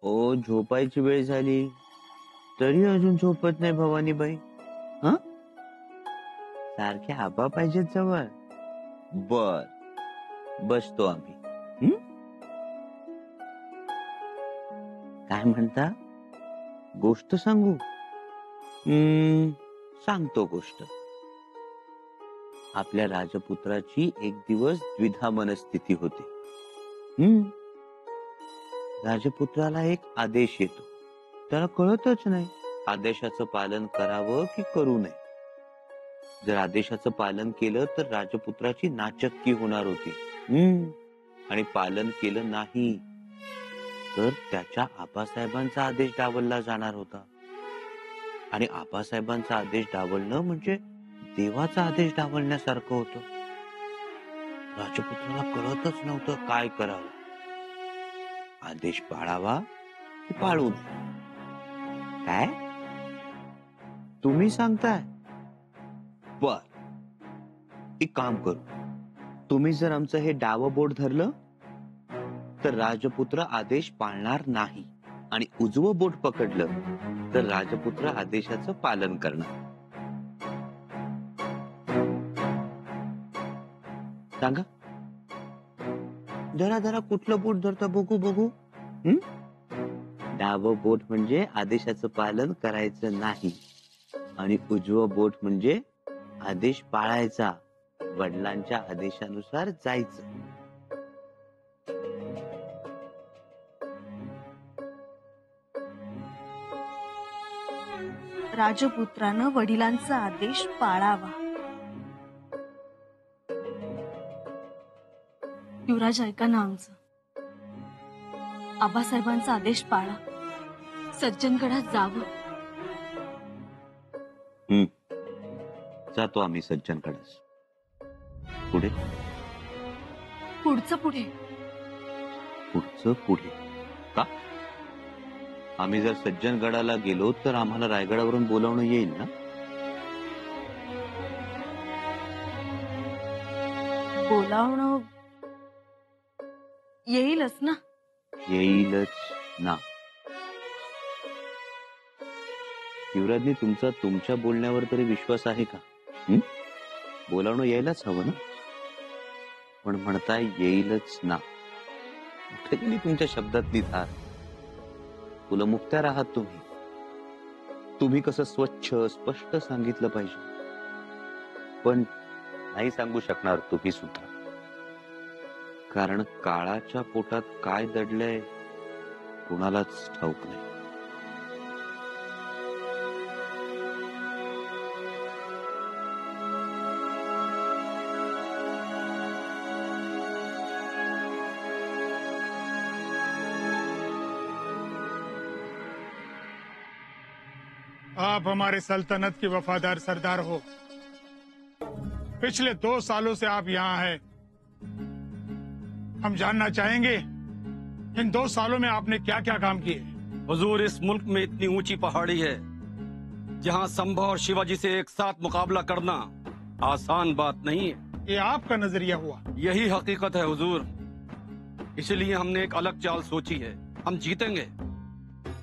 ओ झोपायची वेळ झाली तरी अजून झोपत नाही भवानीबाई. हं? सारखे आबा पाहिजेत जवळ. बर, बसतो आम्ही. हं? काय म्हणता? गोष्ट सांगू? सांगतो गोष्ट. आपल्या राजपुत्राची एक दिवस द्विधा मनस्थिती होती. राजपुत्राला एक आदेश येतो. त्याला कळतच नाही आदेशाचं पालन करावं की करू नये. जर आदेशाचं पालन केलं तर राजपुत्राची नाचक्की होणार होती. आणि पालन केलं नाही तर त्याच्या आबासाहेबांचा आदेश डावलला जाणार होता. आणि आबासाहेबांचा आदेश डावलणं म्हणजे देवाचा आदेश डावलण्यासारखं होतं. राजपुत्राला कळतच नव्हतं काय करावं. आदेश पाळावा की पाळू नये. काय तुम्ही सांगताय? बर, एक काम करू. तुम्ही जर आमचं हे डावं बोट धरलं तर राजपुत्र आदेश पाळणार नाही आणि उजवं बोट पकडलं तर राजपुत्र आदेशाचं पालन करणार. सांगा जरा जरा कुठलं बोट धरता बघू बघू. डावं बोट म्हणजे आदेशाचं पालन करायचं नाही आणि उजवं बोट म्हणजे आदेश पाळायचा, वडिलांच्या आदेशानुसार जायचं. राजपुत्रानं वडिलांचा आदेश पाळावा. युवराज ऐका ना आमचं. आबासाहेबांचा आदेश पाळा. सज्जनगडात जावं. जातो आम्ही सज्जनगडास. पुढे पुढचं पुढे. पुढचं पुढे का? आम्ही जर सज्जनगडाला गेलो तर आम्हाला रायगडावरून बोलावणं येईल ना? बोलावणं येईलच ना. येईलच ना. युवराजनी तुमचा तुमच्या बोलण्यावर तरी विश्वास आहे का? बोलावणं यायलाच हवं ना. पण म्हणताय येईलच ना. कुठे गेली तुमच्या शब्दातली धार? कुलमुक्त्यार आहात तुम्ही. तुम्ही कसं स्वच्छ स्पष्ट सांगितलं पाहिजे. पण नाही सांगू शकणार तुम्ही सुद्धा. कारण काळाच्या पोटात काय दडलंय कुणालाच ठाऊक नाही. आप हमारे सल्तनत के वफादार सरदार हो। पिछले 2 सालों से आप यहाँ हैं। हम जानना चाहेंगे इन 2 सालों में आपने क्या क्या काम किए। हुजूर, इस मुल्क में इतनी ऊंची पहाड़ी है जहाँ संभा और शिवाजी से एक साथ मुकाबला करना आसान बात नहीं है। ये आपका नजरिया हुआ। यही हकीकत है हुजूर। इसलिए हमने एक अलग चाल सोची है। हम जीतेंगे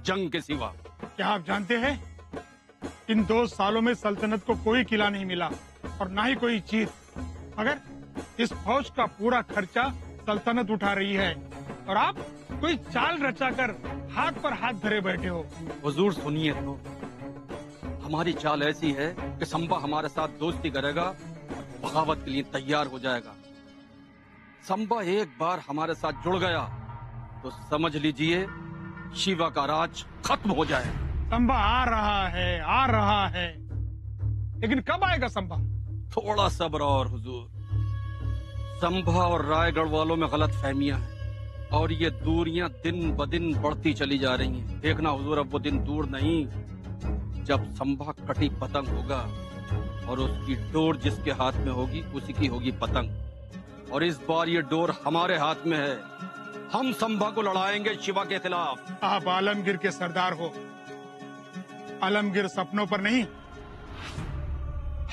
जंग के सिवा। क्या आप जानते हैं इन 2 सालों में सल्तनत को कोई किला नहीं मिला और ना ही कोई चीज, मगर इस फौज का पूरा खर्चा सल्तनत उठा रही है और आप कोई चाल रचाकर हाथ पर हाथ धरे बैठे हो। हुजूर सुनिए तो, हमारी चाल ऐसी है कि संभा हमारे साथ दोस्ती करेगा और बगावत के लिए तैयार हो जाएगा। संभा एक बार हमारे साथ जुड़ गया तो समझ लीजिए शिवा का राज खत्म हो जाएगा। संभा आ रहा है, लेकिन कब आएगा संभा? थोड़ा सब्र और हुजूर। संभा और रायगढ़ वालों में गलत फहमियां हैं और ये दूरियां दिन ब दिन बढ़ती चली जा रही हैं। देखना हुजूर, अब वो दिन दूर नहीं जब संभा कटी पतंग होगा और उसकी डोर जिसके हाथ में होगी उसी की होगी पतंग। और इस बार ये डोर हमारे हाथ में है। हम संभा को लड़ाएंगे शिवा के खिलाफ। आप आलमगीर के सरदार हो। आलमगीर सपनों पर नहीं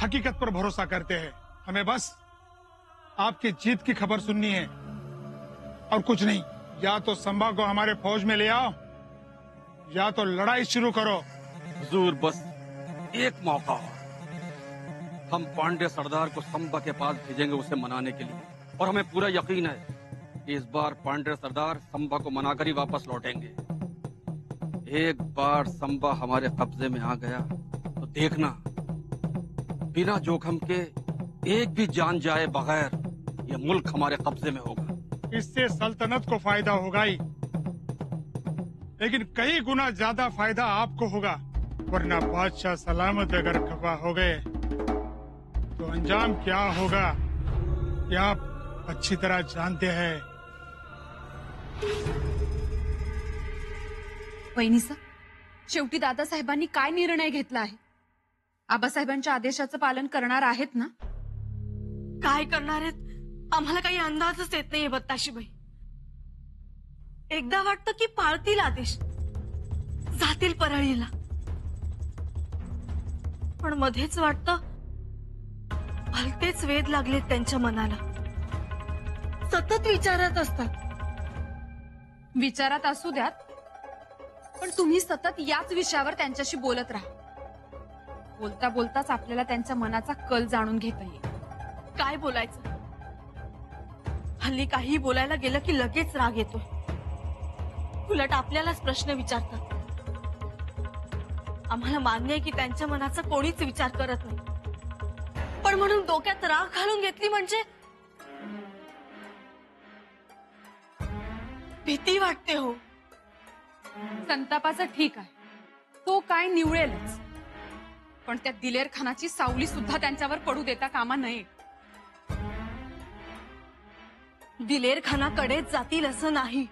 हकीकत पर भरोसा करते हैं। हमें बस आपकी जीत की खबर सुननी है और कुछ नहीं। या तो संभा को हमारे फौज में ले आओ या तो लड़ाई शुरू करो। हुजूर बस एक मौका और। हम पांडे सरदार को संभा के पास भेजेंगे उसे मनाने के लिए, और हमें पूरा यकीन है कि इस बार पांडे सरदार संभा को मनाकर ही वापस लौटेंगे। एक बार संभा हमारे कब्जे में आ गया तो देखना, बिना जोखिम के एक भी जान जाए बगैर ये मुल्क हमारे कब्जे में होगा। इससे सल्तनत को फायदा होगा ही, लेकिन कई गुना ज्यादा फायदा आपको होगा। वरना बादशाह सलामत अगर खफा हो गए तो अंजाम क्या होगा ये आप अच्छी तरह जानते हैं। वहिनीसा, शेवटी दादासाहेबांनी काय निर्णय घेतला आहे? आबासाहेबांच्या आदेशाचं पालन करणार आहेत ना? काय करणार आहेत आम्हाला काही अंदाजच येत नाहीये बत्ताशीबाई। एकदा वाटतं की पाळतील आदेश, जातील परळीला, पण मध्येच वाटतं भलतेच वेध लागलेत त्यांच्या मनाला, सतत विचारात असतात। विचारात असू द्यात, पण तुम्ही सतत याच विषयावर त्यांच्याशी बोलत राहा। बोलता बोलताच आपल्याला त्यांच्या मनाचा कल जाणून घेता येईल। काय बोलायचं? हल्ली काही बोलायला गेलं की लगेच राग येतो, उलट आपल्यालाच प्रश्न विचारतात। आम्हाला मान्य आहे की त्यांच्या मनाचा कोणीच विचार करत नाही, पण म्हणून डोक्यात राग घालून घेतली म्हणजे भीती वाटते हो। संतापाचं ठीक आहे, तो काय निवळेलच, पण त्या दिलेर खानाची सावली सुद्धा त्यांच्यावर पडू देता कामा नये। दिलेर खानाकडेच जातील असं नाही।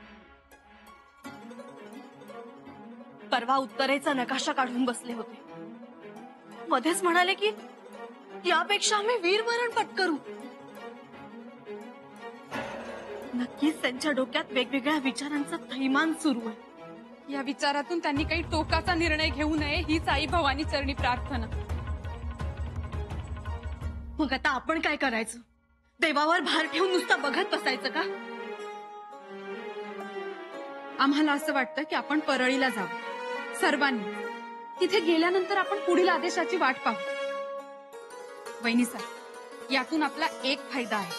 परवा उत्तरेचा नकाशा काढून बसले होते, मध्येच म्हणाले की यापेक्षा आम्ही वीरमरण पत्करू। नक्कीच त्यांच्या डोक्यात वेगवेगळ्या विचारांचा थैमान सुरू आहे। या विचारातून त्यांनी काही टोकाचा निर्णय घेऊ नये हीच आई भवानी चरणी प्रार्थना। मग आता आपण काय करायचं? देवावर भार ठेवून नुसता बघत बसायचं का? आम्हाला असं वाटतं की आपण परळीला जावं सर्वांनी। तिथे गेल्यानंतर आपण पुढील आदेशाची वाट पाहू। वहिनीसा, यातून आपला एक फायदा आहे,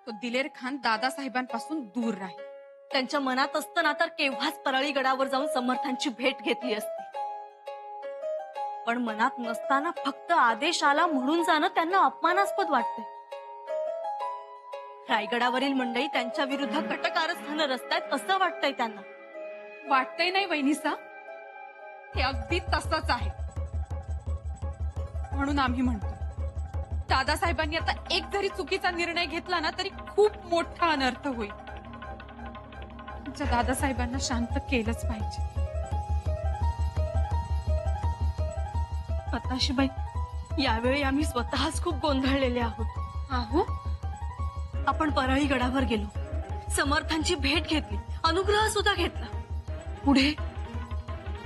तो दिलेर खान दादासाहेबांपासून दूर राहील। त्यांच्या मनात असतं ना तर केव्हाच परळी गडावर जाऊन समर्थांची भेट घेतली असती, पण मनात नसताना फक्त आदेश आला म्हणून जाणं त्यांना अपमानास्पद वाटतंय। रायगडावरील मंडळी त्यांच्या विरुद्ध कटकारस्थानं रचतायत असं वाटतंय त्यांना। वाटतंय नाही वहिनीसा, हे अगदी तसंच आहे। म्हणून आम्ही म्हणतो, दादासाहेबांनी आता एक जरी चुकीचा निर्णय घेतला ना तरी खूप मोठा अनर्थ होईल। तुमच्या दादासाहेबांना शांत केलंच पाहिजे। पत्ताशीबाई, यावेळी आम्ही स्वतःच खूप गोंधळलेले आहोत। आहो, आपण परळी गडावर गेलो, समर्थांची भेट घेतली, अनुग्रह सुद्धा घेतला। पुढे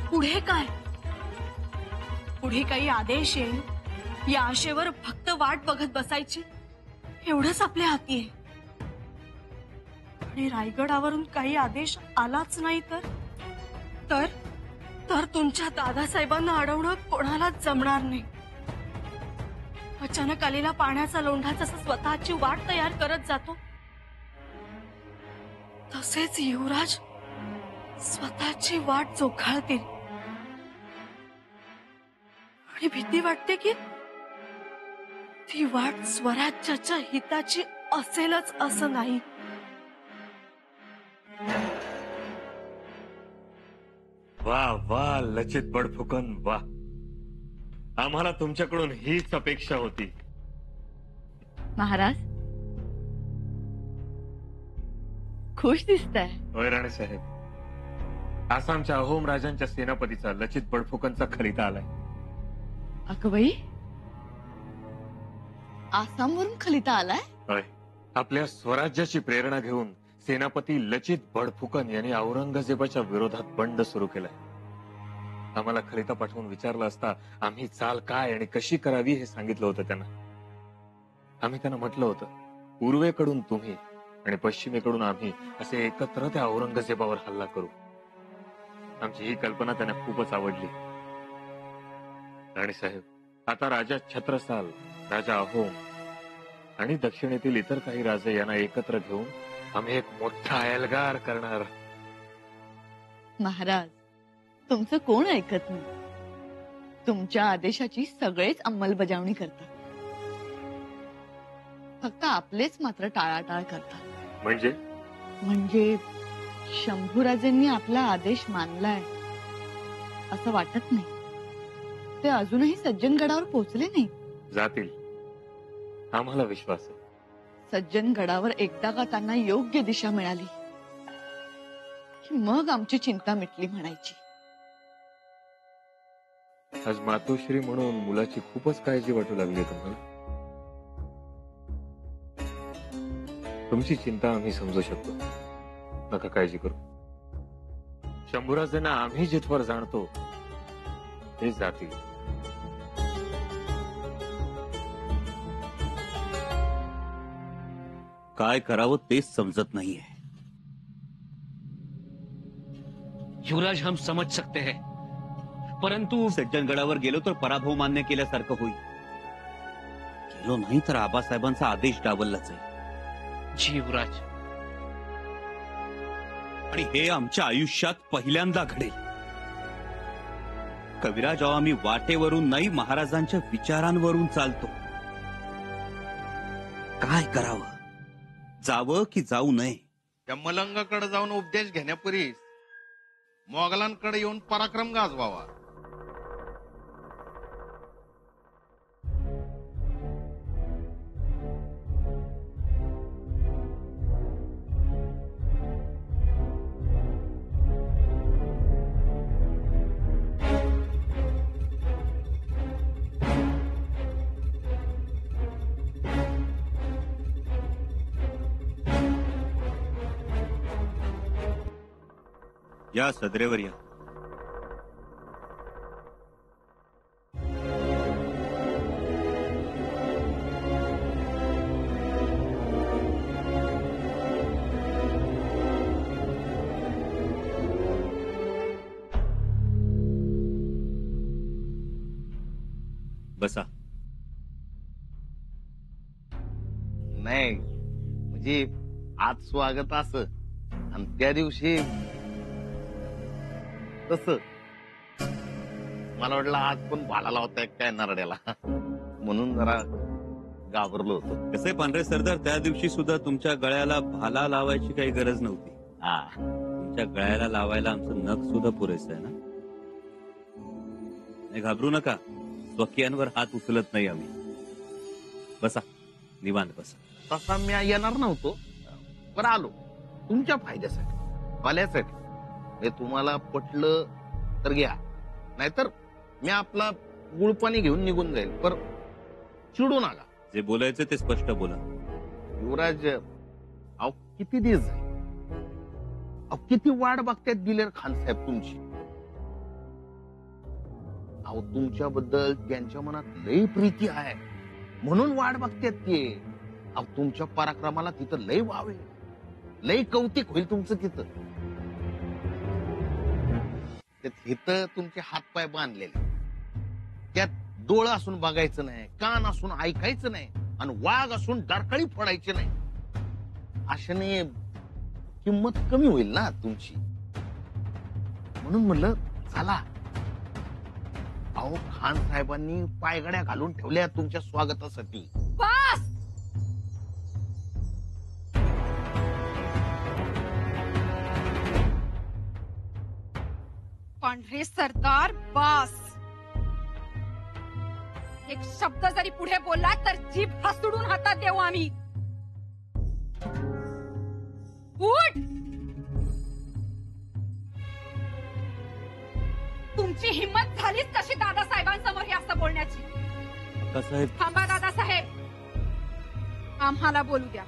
पुढे काय? पुढे काही आदेश येईल या आशेवर फक्त वाट बघत बसायची, एवढंच आपल्या हाती आहे। आणि रायगडावरून काही आदेश आलाच नाही तर तुमच्या दादासाहेबांना अडवणं कोणालाच जमणार नाही। अचानक आलेला पाण्याचा लोंढा जसा स्वतःची वाट तयार करत जातो, तसेच युवराज स्वतःची वाट जोखाळतील। आणि भीती वाटते की ती वाट स्वराज्याच्या हिताची असेलच असं नाही। वा वा लचित बडफुकन, वा, आम्हाला तुमच्याकडून हीच अपेक्षा होती। महाराज, खुश दिसताय। होय राणे साहेब, आसामच्या अहोम राजांच्या सेनापतीचा लचित बडफुकनचा खलिता आलाय। अगबाई, आसामवरून खलिता आलाय? होय, आपल्या स्वराज्याची प्रेरणा घेऊन सेनापती लचित बडफुकन यांनी औरंगजेबाच्या विरोधात बंड सुरू केलाय। आम्हाला खलिता पाठवून विचारलं असता आम्ही चाल काय आणि कशी करावी हे सांगितलं होतं त्यांना। आम्ही त्यांना म्हटलं होतं, पूर्वेकडून तुम्ही आणि पश्चिमेकडून आम्ही असे एकत्र त्या औरंगजेबावर हल्ला करू। आमची ही कल्पना त्यांना खूपच आवडली. राणीसाहेब, आता राजा छत्रसाल, राजा अहोम आणि दक्षिणेतील इतर काही राजे यांना एकत्र घेऊन आम्ही एक मोठा एल्गार करणार. महाराज, तुमचं कोण ऐकत नाही. तुमच्या आदेशाची सगळेच अंमलबजावणी करतात. फक्त आपलेच मात्र टाळाटाळ करतात. म्हणजे शंभूराजेंनी आपला आदेश मानलाय असं वाटत नाही. ते अजूनही सज्जनगडावर पोहोचले नाही. जातील, आम्हाला विश्वास आहे. सज्जनगडावर एकदा का त्यांना योग्य दिशा मिळाली की मग आमची चिंता मिटली म्हणायची. आज मातोश्री म्हणून मुलाची खूपच काळजी वाटू लागली तुम्हाला. तुमची चिंता आम्ही समजू शकतो, नका काळजी करू. शंभूराजेंना आम्ही जिथवर जाणतो ते जातील. काय करावं तेच समजत नाहीये. युवराज, हम समझ सकते हैं, परंतु सज्जनगडावर गेलो तर पराभव मान्य केल्यासारखं होईल. गेलो नाही तर आबासाहेबांचा आदेश डावललाच आहे. जी युवराज. आणि हे आमच्या आयुष्यात पहिल्यांदा घडेल. कविराज, आम्ही वाटेवरून नाही, महाराजांच्या विचारांवरून चालतो. काय करावं? जावं की जाऊ नये? त्या मलंगाकडे जाऊन उपदेश घेण्यापूर्वीच मोगलांकडे येऊन पराक्रम गाजवावा. या सदरेवर या. बसा. नाही म्हणजे आज स्वागत असं आणि त्या दिवशी तस. मला वाटलं आज पण भाला लावताय काय नरड्याला, म्हणून जरा घाबरलो होतो. कसे पांढरे सरदार, त्या दिवशी सुद्धा तुमच्या गळ्याला भाला लावायची काही गरज नव्हती. हा, तुमच्या गळ्याला लावायला आमचं नख सुद्धा पुरेसं आहे ना. नाही, घाबरू नका. स्वकीयांवर हात उचलत नाही आम्ही. बसा, निवांत बसा. तसा मी येणार नव्हतो, पण आलो तुमच्या फायद्यासाठी, भल्यासाठी. हे तुम्हाला पटलं तर घ्या, नाहीतर मी आपला गुळपाणी घेऊन निघून जाईल. पर चिडू नका. जे बोलायचं ते स्पष्ट बोला. युवराज, अहो किती दिवस झाले, अहो किती वाट बघतायत दिलेर खान साहेब तुमची. अहो तुमच्याबद्दल त्यांच्या मनात लई प्रीती आहे, म्हणून वाट बघतायत ते. अहो तुमच्या पराक्रमाला तिथं लई वाव आहे, लई कौतिक होईल तुमचं तिथं. इथं तुमचे हातपाय बांधलेले, त्यात डोळं असून बघायचं नाही, कान असून ऐकायचं नाही, आणि वाघ असून डरकाळी फोडायची नाही. अशाने किंमत कमी होईल ना तुमची. म्हणून म्हणलं चला. अहो खान साहेबांनी पायगड्या घालून ठेवल्या तुमच्या स्वागतासाठी. बस. पांढरे सरदार, बास. एक शब्द जरी पुढे बोलला तर जीभ हसडून हातात देऊ आम्ही. उठ. तुमची हिंमत झालीच कशी दादासाहेबांसमोर हे असं बोलण्याची? साहेब, थांबा दादासाहेब, आम्हाला बोलू द्या.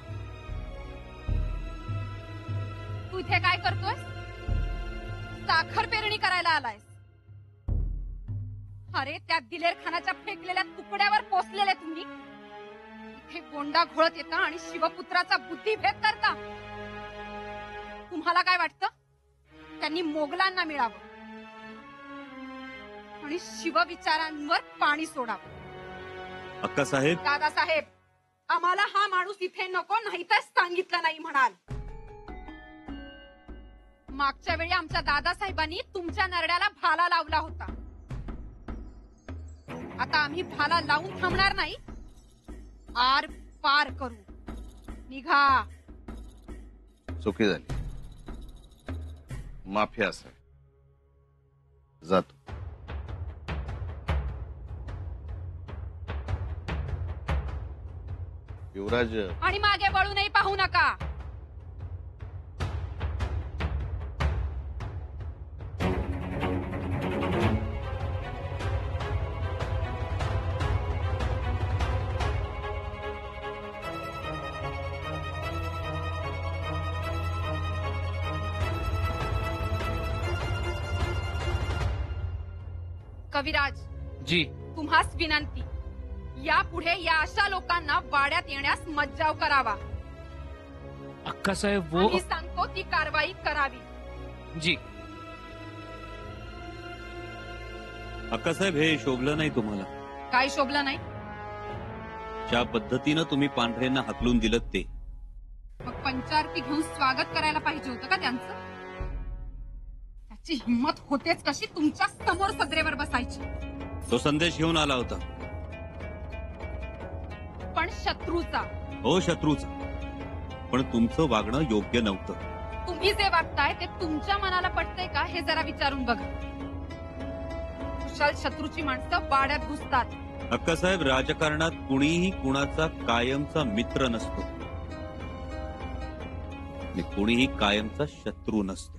तू इथे काय करतोस? साखर पेरणी करायला आलायस. अरे त्या दिलेर खानाच्या फेकलेल्या तुकड्यावर पोचलेले तुम्ही इथे गोंडा घोळत येता आणि शिवपुत्राचा बुद्धिभेद करता. तुम्हाला काय वाटतं त्यांनी मोगलांना मिळावं आणि शिवविचारांवर पाणी सोडावं. अक्कासाहेब, दादासाहेब, आम्हाला हा माणूस इथे नको, नाही तर सांगितलं नाही म्हणाल. मागच्या वेळी आमच्या दादासाहेबांनी तुमच्या नरड्याला भाला लावला होता. आता आम्ही भाला लावून थांबणार नाही, आर पार करू. निघा. चुकी झाली, माफी असेल, जातो. युवराज, आणि मागे वळूनही पाहू नका. कविराज, जी. तुम्हास विनंती, यापुढे या अशा लोकांना वाड्यात येण्यास मज्जाव करावा. अक्कासाहेब वो आम्ही सांगतो ती कारवाई करावी. जी. अक्कासाहेब, हे शोभलं नाही तुम्हाला. काय शोभलं नाही? ज्या पद्धतीनं तुम्ही पांढरेंना हाकलून दिलं ते. मग पंचारती घेऊन स्वागत करायला पाहिजे होतं का त्यांचं? त्याची हिंमत होतेच कशी तुमच्या समोर सदरेवर बसायची? तो संदेश घेऊन आला होता. पण शत्रूचा. हो, शत्रूचा. पण तुमचं वागणं योग्य नव्हतं. तुम्ही जे वागताय ते तुमच्या मनाला पटतंय का हे जरा विचारून बघा. कुशाल शत्रूची माणसं वाड्यात घुसतात. अक्कासाहेब, राजकारणात कुणीही कुणाचा कायमचा मित्र नसतो आणि कुणीही कायमचा शत्रू नसतो.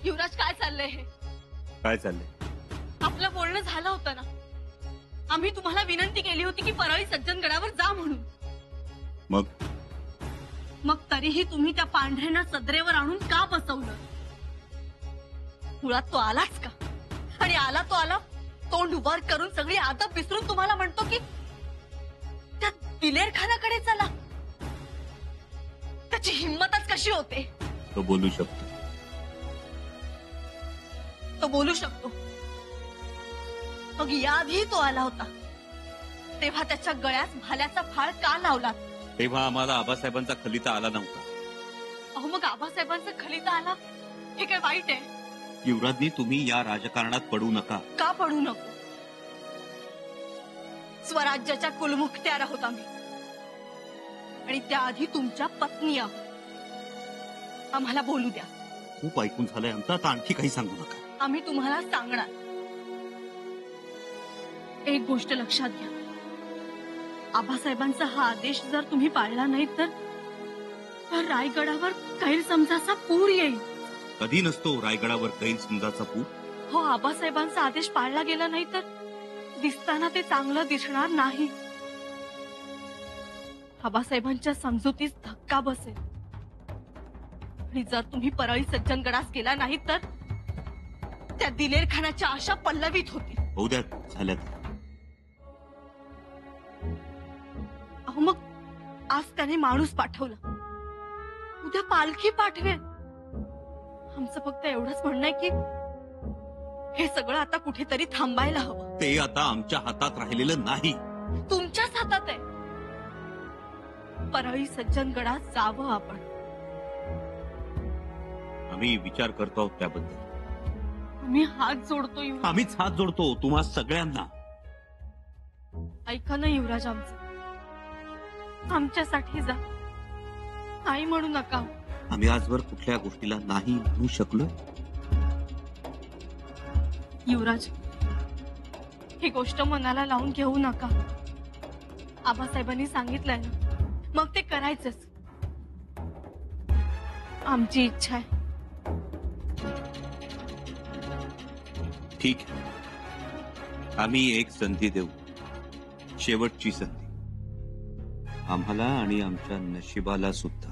युवराज, काय चाललंय हे? काय चाललंय? आपलं बोलणं झालं होतं ना. आम्ही तुम्हाला विनंती केली होती की परळी सज्जनगडावर जा म्हणून. मग तरीही तुम्ही त्या पांढऱ्यांना सदरेवर आणून का बसवलं? मुळात तो आलाच का? आणि आला तो आला, तोंड वर करून सगळी आदब विसरून तुम्हाला म्हणतो की त्या दिलेरखानाकडे चला. त्याची हिंमतच कशी होते? तो बोलू शकतो. तो बोलू शकतो. मग याआधी तो आला होता तेव्हा त्याच्या गळ्यात भाल्याचा फाळ का लावला? तेव्हा आम्हाला आबासाहेबांचा खलिता आला नव्हता. अहो, मग आबासाहेबांचा खलिता आला हे काय वाईट आहे? युवराजनी, तुम्ही या राजकारणात पडू नका. का पडू नको? स्वराज्याच्या कुलमुखत्यार आहोत आम्ही, आणि त्याआधी तुमच्या पत्नी आहोत. आम्हाला बोलू द्या. खूप ऐकून झालंय आमचं, आता आणखी काही सांगू नका. आम्ही तुम्हाला सांगणार. एक गोष्ट लक्षात घ्या, आबासाहेबांचा हा आदेश जर तुम्ही पाळला नाही तर रायगडावर गैरसमजाचा पूर येईल. कधी नसतो रायगडावर गैरसमजाचा पूर. हो, आबासाहेबांचा आदेश पाळला गेला नाही तर दिसताना ते चांगलं दिसणार नाही. आबासाहेबांच्या समजुतीस धक्का बसेल. आणि जर तुम्ही परळी सज्जनगडास गेला नाही तर त्या दिलेरखानाच्या आशा पल्लवित होतील. होऊ द्या, झाल्यात. अहो, मग आज त्याने माणूस पाठवला, उद्या पालखी पाठवेल. आमचं फक्त एवढंच म्हणणं आहे की हे सगळं आता कुठेतरी थांबायला हवं. ते आता आमच्या हातात राहिलेलं नाही. तुमच्याच हातात आहे. परळी सज्जनगडात जावं आपण. आम्ही विचार करतो आहोत त्याबद्दल. आम्ही हात जोडतो युवराज. आम्हीच हात जोडतो तुम्हा सगळ्यांना. ऐका ना युवराज, आमच्यासाठी जा. नाही म्हणू नका. आम्ही आजवर कुठल्या गोष्टीला नाही म्हणू शकलो? युवराज, ही गोष्ट मनाला लावून घेऊ नका. आबासाहेबांनी सांगितलंय ना, मग ते करायचंच. आमची इच्छा आहे. ठीक आहे, आम्ही एक संधी देऊ, शेवटची संधी. आम्हाला आणि आमच्या नशिबाला सुद्धा.